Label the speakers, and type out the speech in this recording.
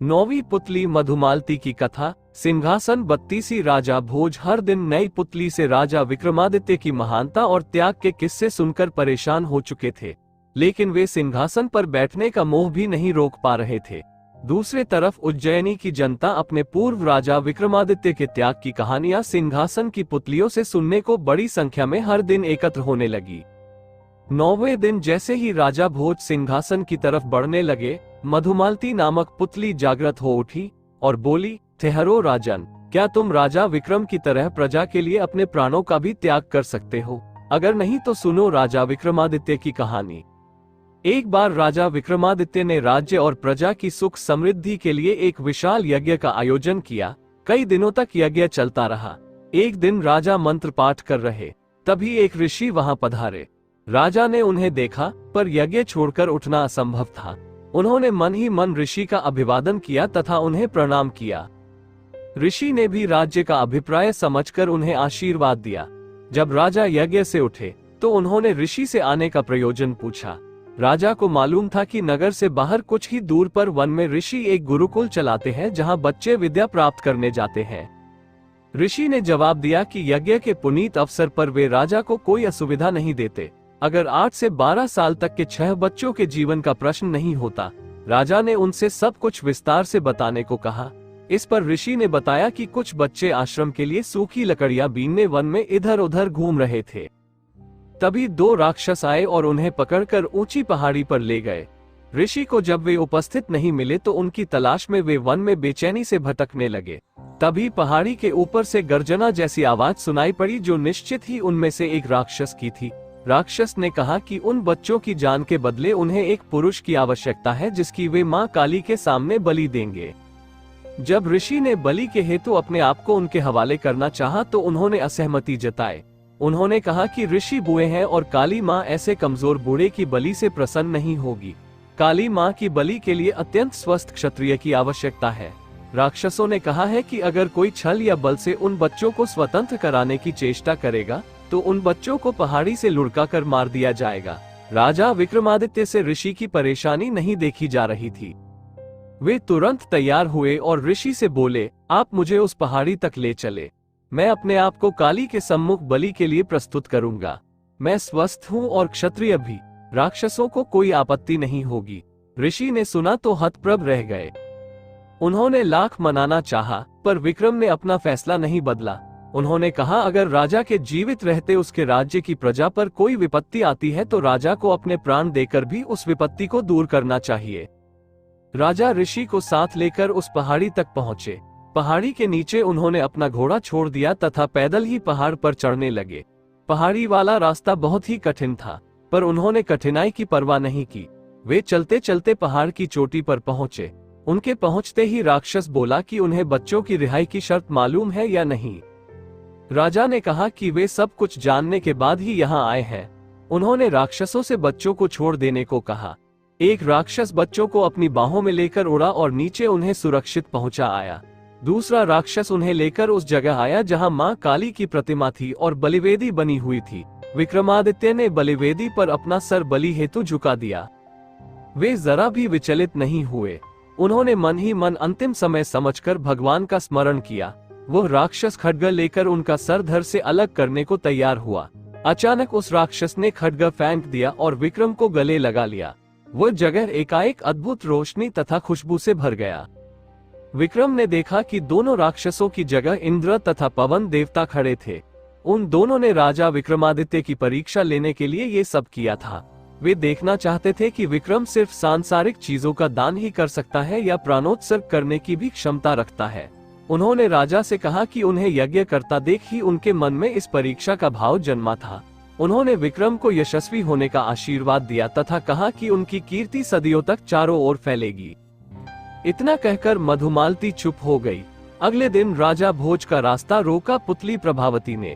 Speaker 1: नौवीं पुतली मधुमालती की कथा। सिंहासन बत्तीसी राजा भोज हर दिन नई पुतली से राजा विक्रमादित्य की महानता और त्याग के किस्से सुनकर परेशान हो चुके थे, लेकिन वे सिंहासन पर बैठने का मोह भी नहीं रोक पा रहे थे। दूसरे तरफ उज्जैनी की जनता अपने पूर्व राजा विक्रमादित्य के त्याग की कहानियां सिंहासन की पुतलियों से सुनने को बड़ी संख्या में हर दिन एकत्र होने लगी। 9वें दिन जैसे ही राजा भोज सिंहासन की तरफ बढ़ने लगे, मधुमालती नामक पुतली जागृत हो उठी और बोली, ठहरो राजन, क्या तुम राजा विक्रम की तरह प्रजा के लिए अपने प्राणों का भी त्याग कर सकते हो? अगर नहीं तो सुनो राजा विक्रमादित्य की कहानी। एक बार राजा विक्रमादित्य ने राज्य और प्रजा की सुख समृद्धि के लिए एक विशाल यज्ञ का आयोजन किया। कई दिनों तक यज्ञ चलता रहा। एक दिन राजा मंत्र पाठ कर रहे, तभी एक ऋषि वहां पधारे। राजा ने उन्हें देखा, पर यज्ञ छोड़कर उठना असंभव था। उन्होंने मन ही मन ऋषि का अभिवादन किया तथा उन्हें प्रणाम किया। ऋषि ने भी राज्य का अभिप्राय समझकर उन्हें आशीर्वाद दिया। जब राजा यज्ञ से उठे तो उन्होंने ऋषि से आने का प्रयोजन पूछा। राजा को मालूम था कि नगर से बाहर कुछ ही दूर पर वन में ऋषि एक गुरुकुल चलाते हैं, जहां बच्चे विद्या प्राप्त करने जाते हैं। ऋषि ने जवाब दिया कि यज्ञ के पुनीत अवसर पर वे राजा को कोई असुविधा नहीं देते। अगर 8 से 12 साल तक के 6 बच्चों के जीवन का प्रश्न नहीं होता। राजा ने उनसे सब कुछ विस्तार से बताने को कहा। इस पर ऋषि ने बताया कि कुछ बच्चे आश्रम के लिए सूखी लकड़ियां बीनने वन में इधर उधर घूम रहे थे। तभी 2 राक्षस आए और उन्हें पकड़कर ऊंची पहाड़ी पर ले गए। ऋषि को जब वे उपस्थित नहीं मिले तो उनकी तलाश में वे वन में बेचैनी से भटकने लगे। तभी पहाड़ी के ऊपर से गर्जना जैसी आवाज सुनाई पड़ी, जो निश्चित ही उनमें से एक राक्षस की थी। राक्षस ने कहा कि उन बच्चों की जान के बदले उन्हें एक पुरुष की आवश्यकता है, जिसकी वे मां काली के सामने बलि देंगे। जब ऋषि ने बलि के हेतु अपने आप को उनके हवाले करना चाहा तो उन्होंने असहमति जताई। उन्होंने कहा कि ऋषि बूढ़े हैं और काली मां ऐसे कमजोर बूढ़े की बलि से प्रसन्न नहीं होगी। काली मां की बलि के लिए अत्यंत स्वस्थ क्षत्रिय की आवश्यकता है। राक्षसों ने कहा है कि अगर कोई छल या बल से उन बच्चों को स्वतंत्र कराने की चेष्टा करेगा तो उन बच्चों को पहाड़ी से लुढ़का कर मार दिया जाएगा। राजा विक्रमादित्य से ऋषि की परेशानी नहीं देखी जा रही थी। वे तुरंत तैयार हुए और ऋषि से बोले, आप मुझे उस पहाड़ी तक ले चले। मैं अपने आप को काली के सम्मुख बलि के लिए प्रस्तुत करूंगा। मैं स्वस्थ हूँ और क्षत्रिय भी, राक्षसों को कोई आपत्ति नहीं होगी। ऋषि ने सुना तो हतप्रभ रह गए। उन्होंने लाख मनाना चाहा, पर विक्रम ने अपना फैसला नहीं बदला। उन्होंने कहा, अगर राजा के जीवित रहते उसके राज्य की प्रजा पर कोई विपत्ति आती है तो राजा को अपने प्राण देकर भी उस विपत्ति को दूर करना चाहिए। राजा ऋषि को साथ लेकर उस पहाड़ी तक पहुंचे। पहाड़ी के नीचे उन्होंने अपना घोड़ा छोड़ दिया तथा पैदल ही पहाड़ पर चढ़ने लगे। पहाड़ी वाला रास्ता बहुत ही कठिन था, पर उन्होंने कठिनाई की परवाह नहीं की। वे चलते चलते पहाड़ की चोटी पर पहुंचे। उनके पहुंचते ही राक्षस बोला कि उन्हें बच्चों की रिहाई की शर्त मालूम है या नहीं। राजा ने कहा कि वे सब कुछ जानने के बाद ही यहाँ आए हैं। उन्होंने राक्षसों से बच्चों को छोड़ देने को कहा। एक राक्षस बच्चों को अपनी बाहों में लेकर उड़ा और नीचे उन्हें सुरक्षित पहुंचा आया। दूसरा राक्षस उन्हें लेकर उस जगह आया जहां मां काली की प्रतिमा थी और बलिवेदी बनी हुई थी। विक्रमादित्य ने बलिवेदी पर अपना सर बलि हेतु झुका दिया। वे जरा भी विचलित नहीं हुए। उन्होंने मन ही मन अंतिम समय समझकर भगवान का स्मरण किया। वह राक्षस खड्ग लेकर उनका सर धड़ से अलग करने को तैयार हुआ। अचानक उस राक्षस ने खड्ग फेंक दिया और विक्रम को गले लगा लिया। वह जगह एकाएक अद्भुत रोशनी तथा खुशबू से भर गया। विक्रम ने देखा कि दोनों राक्षसों की जगह इंद्र तथा पवन देवता खड़े थे। उन दोनों ने राजा विक्रमादित्य की परीक्षा लेने के लिए ये सब किया था। वे देखना चाहते थे कि विक्रम सिर्फ सांसारिक चीजों का दान ही कर सकता है या प्राणोत्सर्ग करने की भी क्षमता रखता है। उन्होंने राजा से कहा कि उन्हें यज्ञ करता देख ही उनके मन में इस परीक्षा का भाव जन्मा था। उन्होंने विक्रम को यशस्वी होने का आशीर्वाद दिया तथा कहा कि उनकी कीर्ति सदियों तक चारों ओर फैलेगी। इतना कहकर मधुमालती चुप हो गई। अगले दिन राजा भोज का रास्ता रोका पुतली प्रभावती ने।